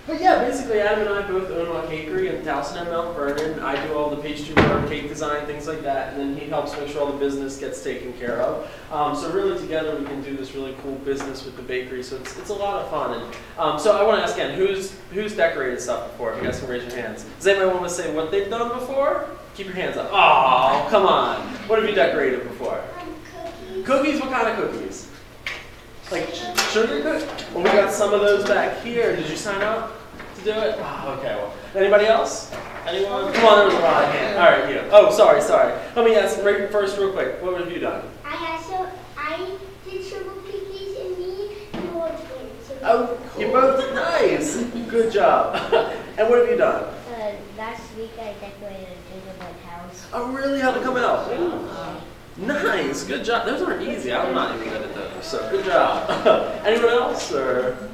But yeah, basically Adam and I both own a Cakerie in Towson and Mount Vernon. I do all the pastry work, cake design, things like that, and then he helps make sure all the business gets taken care of. So really together we can do this really cool business with the bakery, so it's a lot of fun. And so I want to ask again, who's decorated stuff before? If you guys can raise your hands. Does anybody want to say what they've done before? Keep your hands up. Oh, come on. What have you decorated before? Cookies. Cookies? What kind of cookies? Like sugar cookies? Well, we got some of those back here. Did you sign up to do it? Oh, okay, well. Anybody else? Anyone? Come on, there was a lot of hands. All right, you. Oh, sorry. Let me ask right first real quick. What have you done? I did sugar cookies and me and you all did. Oh, cool. You both did nice. Good job. And what have you done? Last week I decorated a gingerbread house. Oh, really? How'd it come out? Nice. Good job. Those aren't easy. I'm not even good at those. So good job. Anyone else? Or?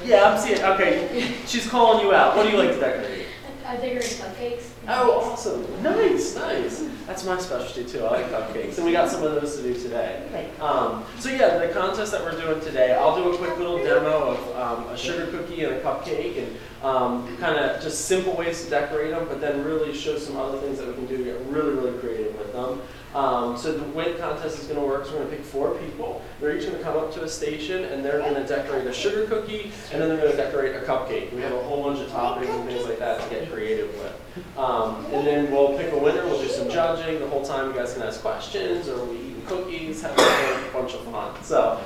Yeah, I'm seeing. Okay, she's calling you out. What do you like to decorate? I decorate cupcakes. Oh, awesome. Nice. That's my specialty too. I like cupcakes. And we got some of those to do today. So yeah, the contest that we're doing today, I'll do a quick little demo of a sugar cookie and a cupcake and kind of just simple ways to decorate them, but then really show some other things that we can do to get really, really creative with them. So the way the contest is going to work is we're going to pick 4 people. They're each going to come up to a station and they're going to decorate a sugar cookie and then they're going to decorate a cupcake. We have a whole bunch of toppings and things like that to get creative with. And then we'll pick a winner, we'll do some judging. The whole time you guys can ask questions or we eat cookies, have a bunch of fun. So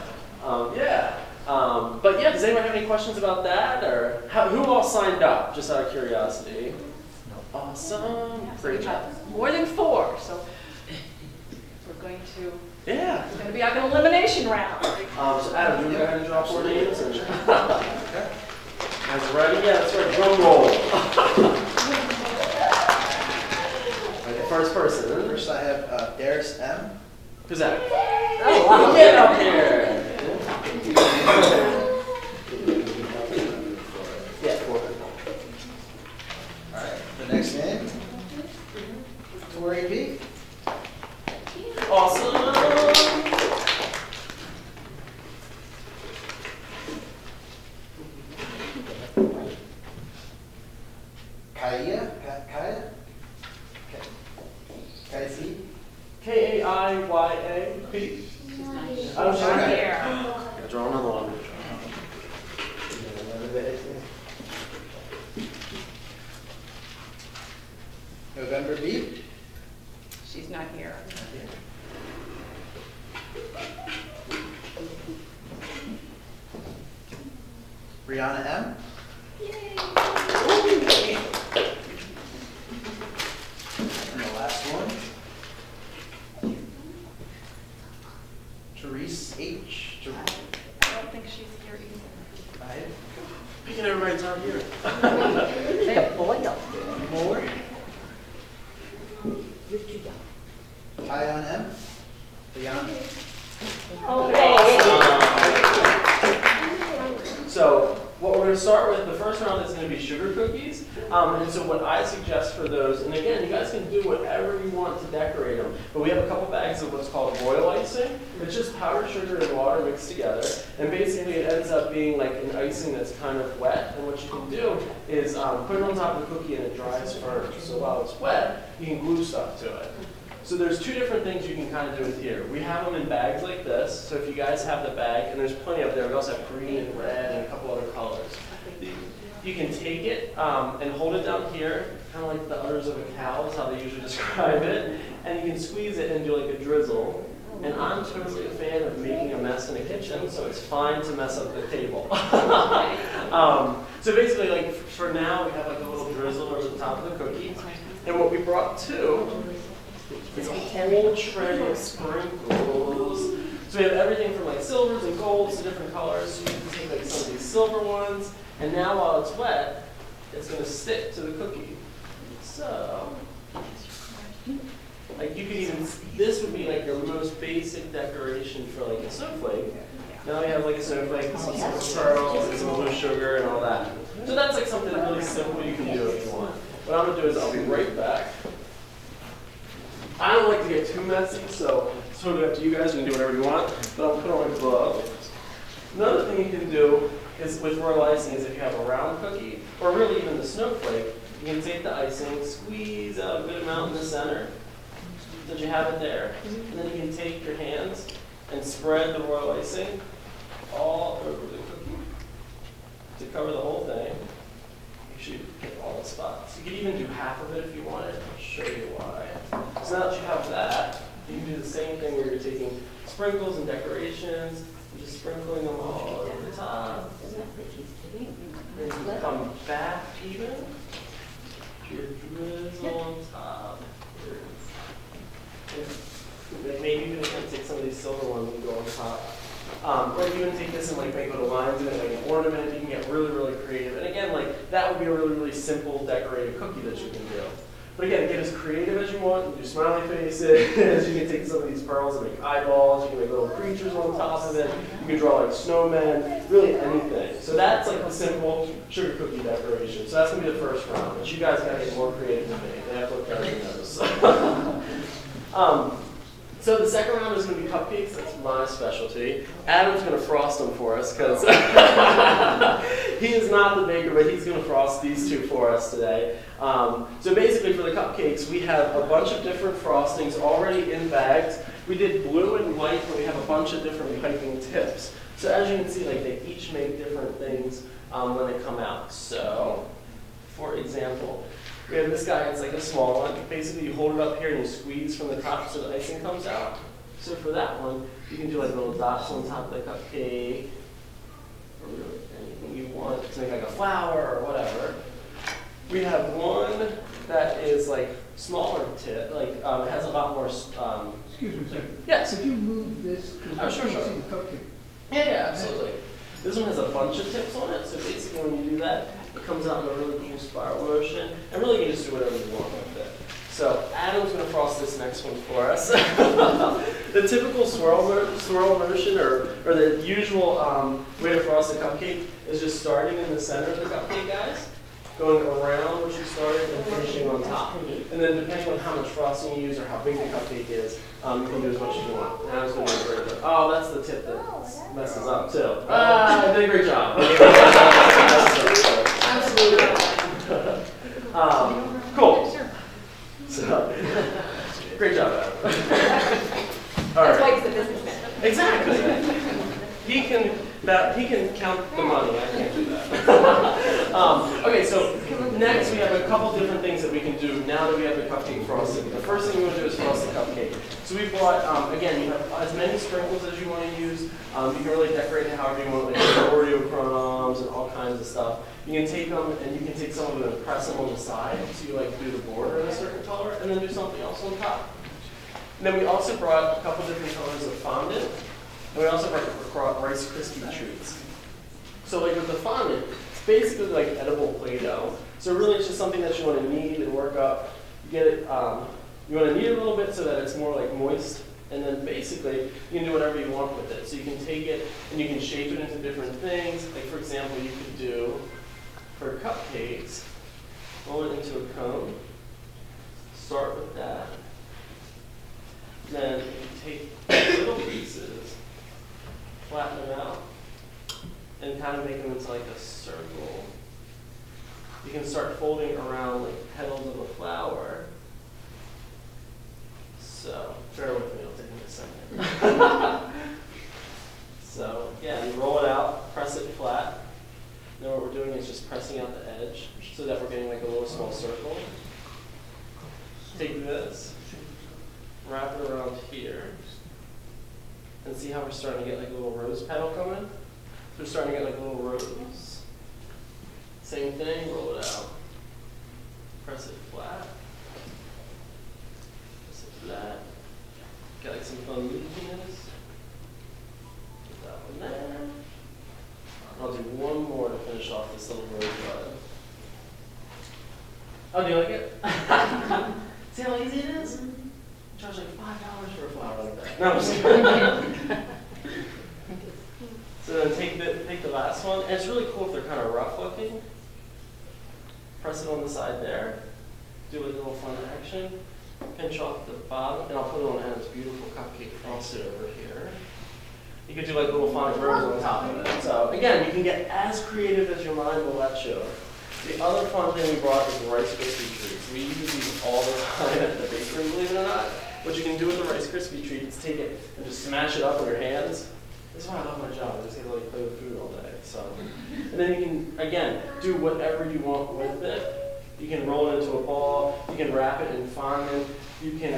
yeah. But yeah, does anyone have any questions about that? Or who all signed up, just out of curiosity? No. Awesome. Great job. More than 4, so we're going to. Yeah. It's going to be like an elimination round. So Adam, do you go ahead and draw 4 names? And okay. Guys ready? Yeah, let's start drum roll. Okay, first person. First I have Darius M. Who's that? Oh, wow. Get up here. Yeah, 4. Alright, the next name. Tori B. Awesome. Kaya. K-A-I-Y-A. Oh, she's not here. Gotta draw another one. November B. She's not here. Brianna M. And the last one. Therese H. I don't think she's here either. Picking everybody's out here. More. Tyon M. Leon. So what we're going to start with, the first round is going to be sugar cookies. And so what I suggest for those, and again, you guys can do whatever you want to decorate them, but we have a couple bags of what's called royal icing. It's just powdered sugar and water mixed together. And basically it ends up being like an icing that's kind of wet. And what you can do is put it on top of the cookie and it dries first. So while it's wet, you can glue stuff to it. So there's 2 different things you can kind of do with here. We have them in bags like this. So if you guys have the bag, and there's plenty up there, we also have green and red and a couple other colors. You can take it and hold it down here, kind of like the udders of a cow is how they usually describe it. And you can squeeze it and do like a drizzle. And I'm totally a fan of making a mess in a kitchen, so it's fine to mess up the table. So basically, like for now, we have like a little drizzle over the top of the cookie. And what we brought too is a whole tray of sprinkles. So we have everything from like silvers and golds to different colors. So you can take like some of these silver ones, and now while it's wet, it's going to stick to the cookie. So, like you could even, this would be like your most basic decoration for like a snowflake. Now we have like a snowflake with some pearls and some blue sugar and all that. So that's like something really simple you can do if you want. What I'm going to do is I'll be right back. I don't like to get too messy, so it's totally up to you guys. You can do whatever you want, but I'll put on my glove. Another thing you can do is with royal icing is if you have a round cookie, or really even the snowflake, you can take the icing, squeeze out a good amount in the center, so that you have it there, and then you can take your hands and spread the royal icing all over the cookie to cover the whole thing. Make sure you get all the spots. You could even do half of it if you wanted. I'll show you why. So now that you have that, you can do the same thing where you're taking sprinkles and decorations, and just sprinkling them all over the top. And you come back even. Your drizzle on top. Maybe even take some of these silver ones and go on top. Or even take this and like make little lines in it, like an ornament. You can get really, really creative. And again, like that would be a really, really simple decorative cookie that you can do. But again, get as creative as you want. You can do smiley faces. You can take some of these pearls and make eyeballs. You can make little creatures on top of it. You can draw like snowmen. Really anything. So that's like the simple sugar cookie decoration. So that's gonna be the first round. But you guys gotta get more creative than me. They have to look better than those. So the second round is going to be cupcakes. That's my specialty. Adam's going to frost them for us because he is not the baker, but he's going to frost these two for us today. So basically for the cupcakes, we have a bunch of different frostings already in bags. We did blue and white, but we have a bunch of different piping tips. So as you can see, like they each make different things when they come out. So, for example, we have this guy, it's like a small one. Basically, you hold it up here and you squeeze from the top so the icing comes out. So for that one, you can do like little dots on top of the cupcake, or really anything you want to make like a flower or whatever. We have one that is like smaller tip, like it has a lot more. Excuse me a second. Yes. Could you move this? Oh, sure. Cupcake. Yeah, absolutely. This one has a bunch of tips on it, so basically when you do that, it comes out in a really cool spiral motion, and really you can just do whatever you want with it. So Adam's going to frost this next one for us. The typical swirl motion, or the usual way to frost a cupcake is just starting in the center of the cupcake, guys, going around what you started and finishing on top. And then depending on how much frosting you use or how big the cupcake is, you can do as much as you want. Adam's going to do a great job. Oh, that's the tip that messes up too. I did a great job. Absolutely. Cool. So, great job, Adam. All right. That's why he's the businessman. Exactly. He can count the money. I can't do that. Okay, so next we have a couple different things that we can do now that we have the cupcake frosting. The first thing we want to do is frost the cupcake. So we brought, again, you have as many sprinkles as you want to use. You can really decorate it however you want, like Oreo crumbs and all kinds of stuff. You can take them and you can take some of them and press them on the side so you like do the border in a certain color and then do something else on top. And then we also brought a couple different colors of fondant. And we also brought Rice Krispie treats. So like with the fondant, it's basically like edible Play-Doh. So really it's just something that you want to knead and work up. You get it, you want to knead it a little bit so that it's more like moist. And then basically you can do whatever you want with it. So you can take it and you can shape it into different things. Like for example, you could do, for cupcakes, roll it into a cone. Start with that. Then you take little pieces, flatten them out, and kind of make them into like a circle. You can start folding around like petals of a flower. So, bear with me, it'll take me a second. So, yeah, you roll it out, press it flat. Then what we're doing is just pressing out the edge so that we're getting like a little small circle. Take this, wrap it around here, and see how we're starting to get like a little rose petal coming? So we're starting to get like a little rose. Same thing, roll it out, press it flat, press it flat, get like some fun leafiness. Put that one there. I'll do one more to finish off this little rose bud. Oh, do you like it? See how easy it is? Charge like $5 for a flower like that. No, I'm just kidding. So then take the last one. And it's really cool if they're kind of rough looking. Press it on the side there. Do a little fun action. Pinch off the bottom, and I'll put it on Adam's beautiful cupcake frosted over here. You could do like little fun roses on top of it. So again, you can get as creative as your mind will let you. The other fun thing we brought is Rice Krispie treats. We use these all the time at the bakery, believe it or not. What you can do with the Rice Krispie treat is take it and just smash it up with your hands. This is why I love my job. I just get to like play with food all day. So, and then you can again do whatever you want with it. You can roll it into a ball. You can wrap it in fondant. You can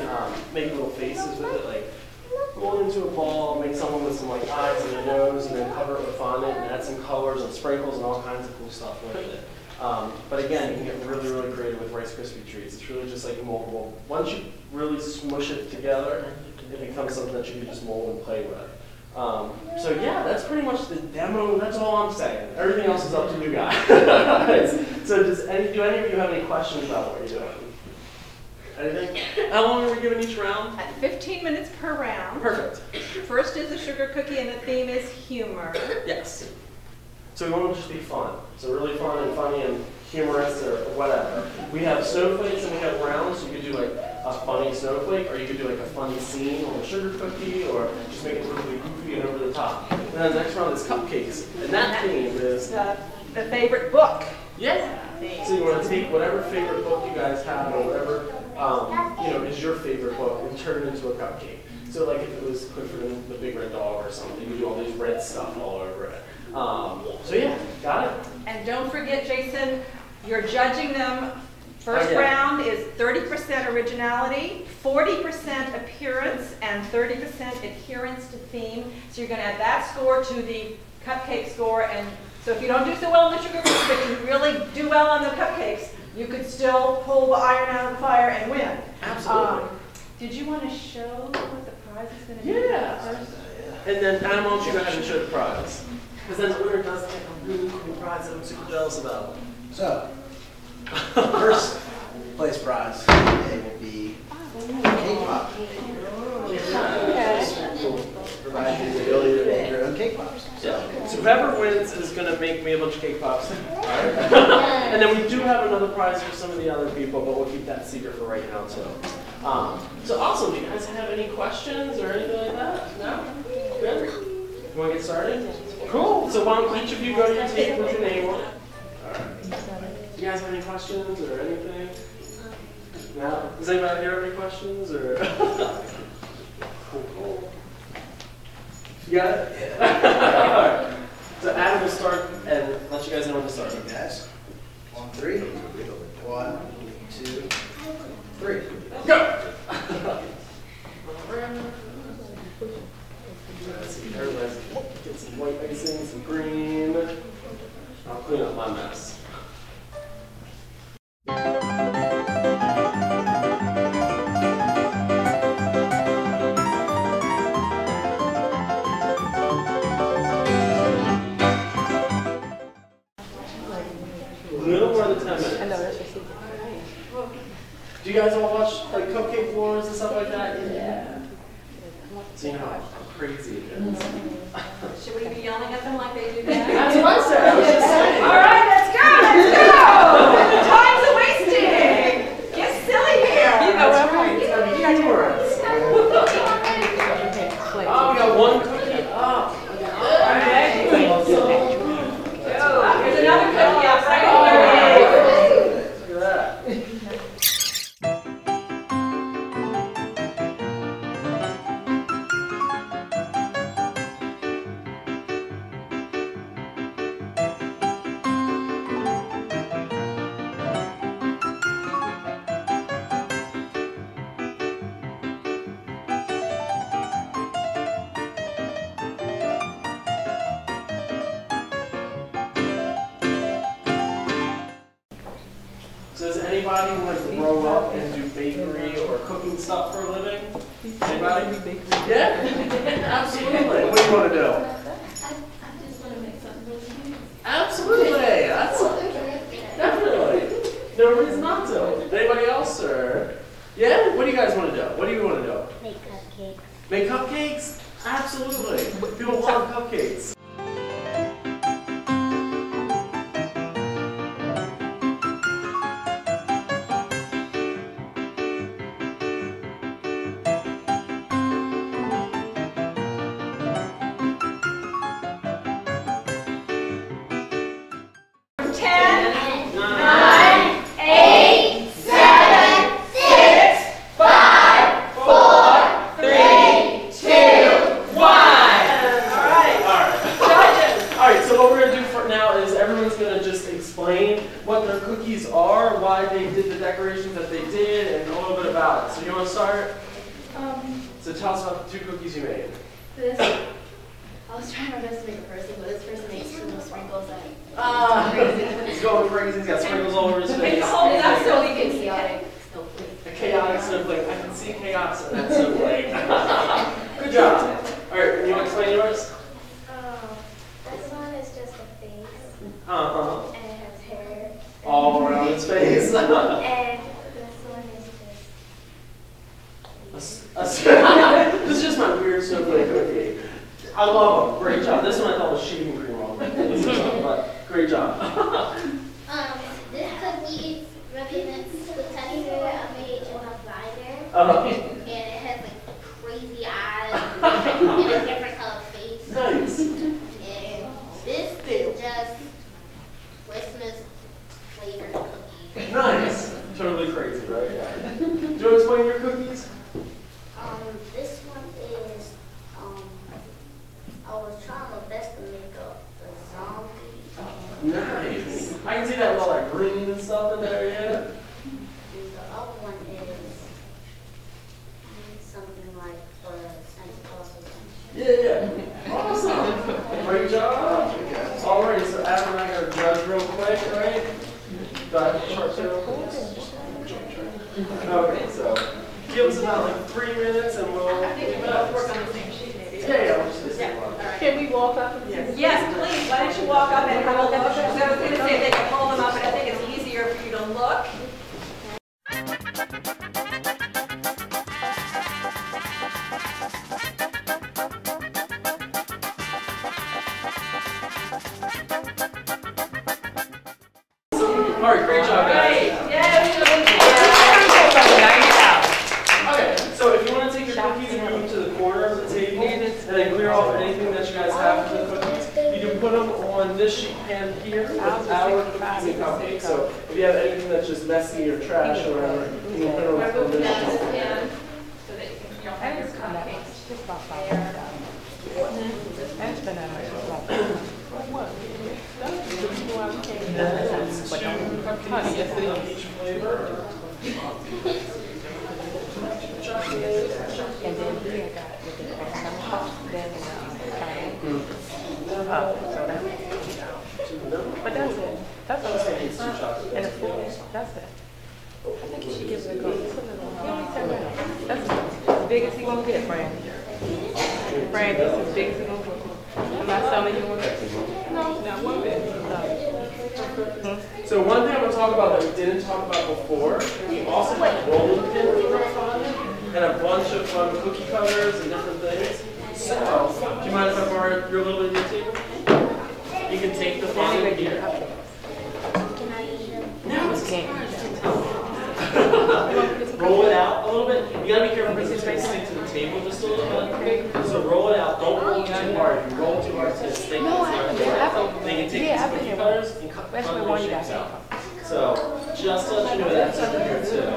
make little faces with it, like roll it into a ball, make someone with some like eyes and a nose, and then cover it with fondant and add some colors and sprinkles and all kinds of cool stuff with it. But again, you can get really, really creative with Rice Krispie treats. It's really just like moldable. Once you really smush it together, it becomes something that you can just mold and play with. So yeah, that's pretty much the demo. That's all I'm saying. Everything else is up to you guys. So do any of you have any questions about what you're doing? Anything? How long are we giving each round? At 15 minutes per round. Perfect. First is a sugar cookie, and the theme is humor. Yes. So we want it to just be fun. So really fun and funny and humorous or whatever. We have snowflakes and we have rounds. So you could do like a funny snowflake, or you could do like a funny scene on a sugar cookie, or just make it really goofy and over the top. And then the next round is cupcakes. And that theme is the favorite book. Yeah. So you want to take whatever favorite book you guys have, or whatever is your favorite book, and turn it into a cupcake. So like if it was Clifford and the Big Red Dog or something, you do all these red stuff all over it. So yeah, got it. And don't forget, Jason, you're judging them. First Oh, yeah. round is 30% originality, 40% appearance, and 30% adherence to theme. So you're going to add that score to the cupcake score. And so if you don't do so well in the sugar cookies, but you really do well on the cupcakes, you could still pull the iron out of the fire and win. Absolutely. Did you want to show what the prize is going to be? Yeah. And then Adam, why don't you go ahead and show the prize? Because then the winner does get a really cool prize that I'm super jealous about. So, first place prize it will be cake pop. Provide you the ability to make your own cake pops. So whoever wins is going to make me a bunch of cake pops. And then we do have another prize for some of the other people, but we'll keep that secret for right now too. So awesome. Do you guys have any questions or anything like that? No? Good? You want to get started? Cool. So why don't each of you go to your table with your name on it? All right. Do you guys have any questions or anything? No? Does anybody here have any questions? Or cool. You got it? Yeah. All right. So Adam will start and let you guys know when to start. You guys, on three. 1, 2, 3. Go! Let's see, everybody's get some white icing, some green. I'll clean up my mess. A little more than 10 minutes. I know, that's what she Do you guys all watch like Cupcake Wars and stuff like that? Yeah. So you know how crazy it is. Should we be yelling at them like they do that? That's what I said. I was just saying. All right, let's go. Time's a wasting. Get silly here. That's right. It's gotta be humorous. Oh, we got one cookie up. Okay. Here's another cookie up right here. Look at that. So does anybody want to grow up and do bakery or cooking stuff for a living? Anybody? Yeah? Absolutely. What do you want to do? I just want to make something really cute. Absolutely. That's definitely. No reason not to. Anybody else or? Yeah? What do you guys want to do? What do you want to do? Make cupcakes. Make cupcakes? Absolutely. People love cupcakes. about it. So you want to start? So So tell us about the 2 cookies you made. this, I was trying my best to make a person, but this person makes too much sprinkles that Ah, he's going crazy. He's got sprinkles all over his face. Hold it up so we it's can see it. chaotic snowflake. A chaotic snowflake. I can see chaos in that snowflake. Good job. All right, you want to explain yours? This one is just a face, Uh-huh. and it has hair. All around his face. And this one is This is just my weird snowflake cookie. I love them. Great job. This one I thought was shaving cream on it. But great job. this cookie represents the teddy bear I made in a glider, Uh-huh. and it has like crazy eyes and a different color face. Nice. And this is just Christmas flavored cookie. Nice. Totally crazy, right? Yeah. Do you want to explain your cookies? This one is I was trying my best to make a zombie. Nice. I can see that with all that green and stuff in there, yeah. The other one is something like for Santa Claus or something. Yeah. Awesome. Great job. All right, so Adam and I are going to judge real quick, right? Do I have a short real quick? Okay, so give us about like 3 minutes and we'll I think we both work on the same sheet maybe. Yeah, we'll just do this one. can we walk up and see? Yes, please, why don't you walk up and have a look? I was going to say they can hold them up, but I think it's easier for you to look. All right, great job, guys. Okay, so if you want to take your cookies and move them to the corner of the table, and then clear off anything that you guys have for the cookies, you can put them on this sheet pan here with our cookies and cupcakes. So if you have anything that's just messy or trash or whatever, you can put them on this sheet. So that you don't have your cupcakes. That's 2 cupcakes on each flavor. And then here I got with the then but that's it. That's what I'm saying. And the food, that's it. I think you should give it a go. He only said that. That's as big as he gonna get, Brand. Brand, this is as big as he gonna get. Am I selling you one? No, not one bit. So one thing I'm going to talk about that we didn't talk about before, we also have rolling pins that are fun, and a bunch of fun cookie cutters and different things. So, do you mind if I borrow your little bit of your table? You can take the fun in here. No, it's roll it out a little bit. You gotta be careful because it's gonna stick to the table just a little bit. So roll it out. Don't roll too hard. If you roll too hard, it's gonna stick. No, I haven't been. They can take these cookie cutters and cut those shapes out. So just to let you know that's under here too.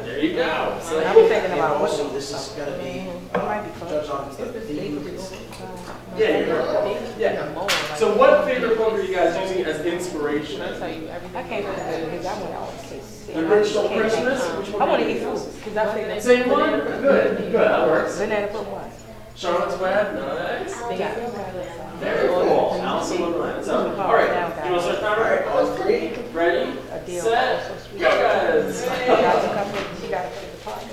There you go. So I'm thinking about what Also, this is gonna be judged on the these. yeah, you're right. Yeah. So what favorite book are you guys using as inspiration? I can't do it because I want to always The Grinch Stole Christmas? Which one? I want to eat food because I think Same one? Good. That works. Banana put one. Charlotte's Web? Nice. They got Very cool. Alice in Wonderland. So, all right. You want to start timer? All right, on 3. Ready? a deal. Set. Go, guys. You got to put in the pot.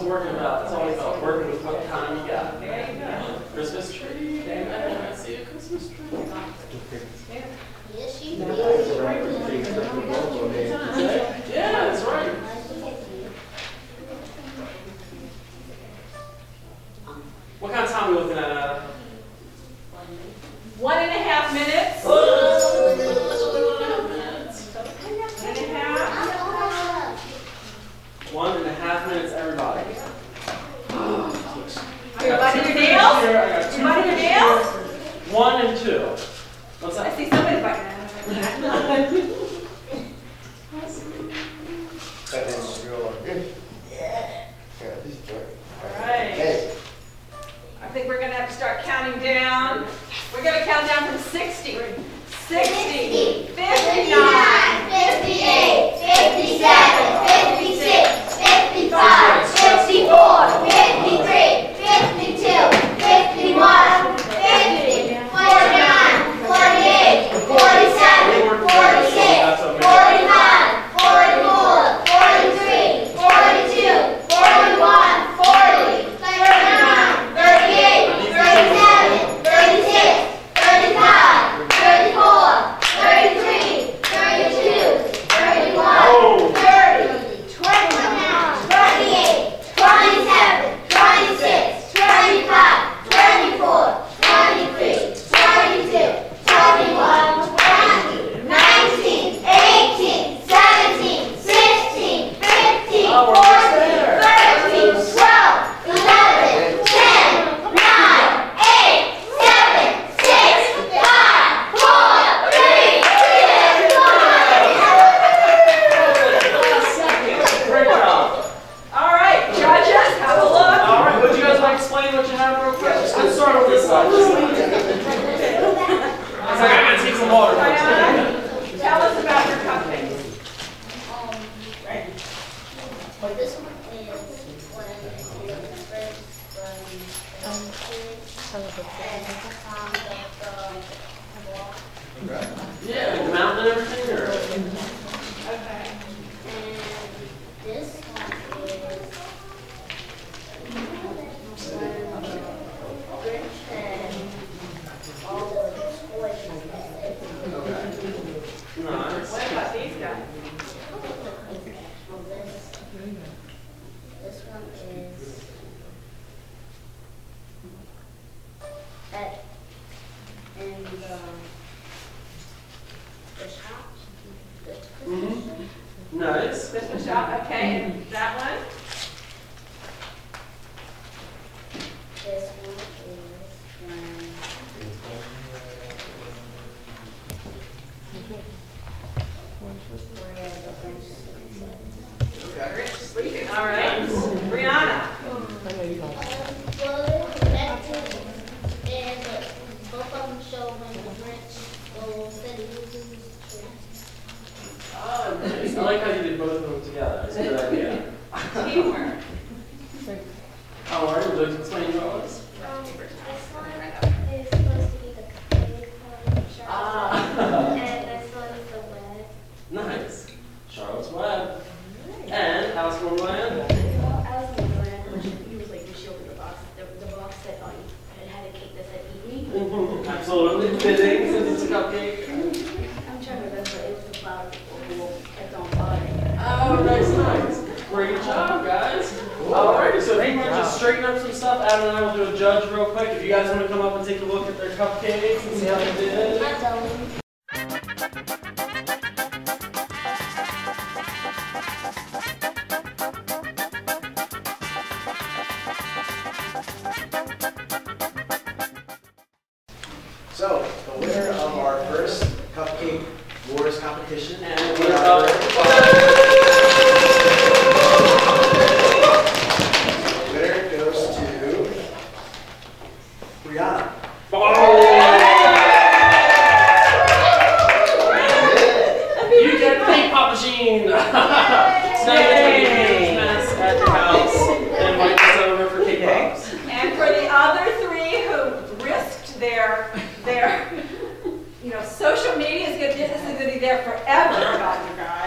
working about. It's always about working with what time you got. There you go. Christmas tree. Amen. I see a Christmas tree. Yes, she did. Yeah, that's right. What kind of time are we looking at? 1.5 minutes. 1.5 minutes, everybody. Are you biting your nails? You biting your nails? 1 and 2. What's I that? see somebody biting All right. I think we're going to have to start counting down. We're going to count down from 60. 60, 59, 58, 57, 56, 55, 64, 53, 52, 51, 50, 49, 48, 47, 46, 49, 44, 43, 42, 41, 40, 39, 38, 37, 36, 35, 34, 33, 32, 31, 30, 29, 28, 27, 26, 25, 24, 23, 22, 21, 20, 19, 18, 17, 16, 15, 14, 13, 12, 11, 10, 9, 8, 7, 6, 5, 4, 3, 2, 1. Great job. All right, judges, have a look. All right, would you guys like to explain what you have real quick? Let's start with this side. It's like, I'm going to take some water. Diana, tell us about your cupcakes. This one is one of the first Yeah, the mountain and everything, or? Okay. And this one is and all the toys. Nice. What about these guys? This one is at in the shop. Nice. Christmas shop, okay, and that one? This one is Sleeping, all right. Brianna. well, they're connected, and both of them show when the Grinch goes and loses. Oh, nice. I like how you did both of them together. It's a good idea. Teamwork. How are you? Would you like to explain what it was? This one is supposed to be the cupcake shop, and this one is the web. Nice. Charlotte's Web. And Alice in Wonderland. I was in Wonderland, which he was like, we showed me the box. The box said, it had a cake that said eat me. Absolutely fitting since it's a cupcake. I'm trying to remember, it was the flower kept on fire. Oh, nice. Great job, guys. Alrighty, so if you want to just straighten up some stuff, Adam and I will do a judge real quick. If you guys want to come up and take a look at their cupcakes and see how they did. Not done. So, the winner of our first Cupcake Wars competition, And we we're are up. the winner goes to Brianna. You get pink Papa Jean. So now you get to make a huge mess at your house and invite us over for cake pops. And for the other three who risked their social media is going to be there forever about you guys.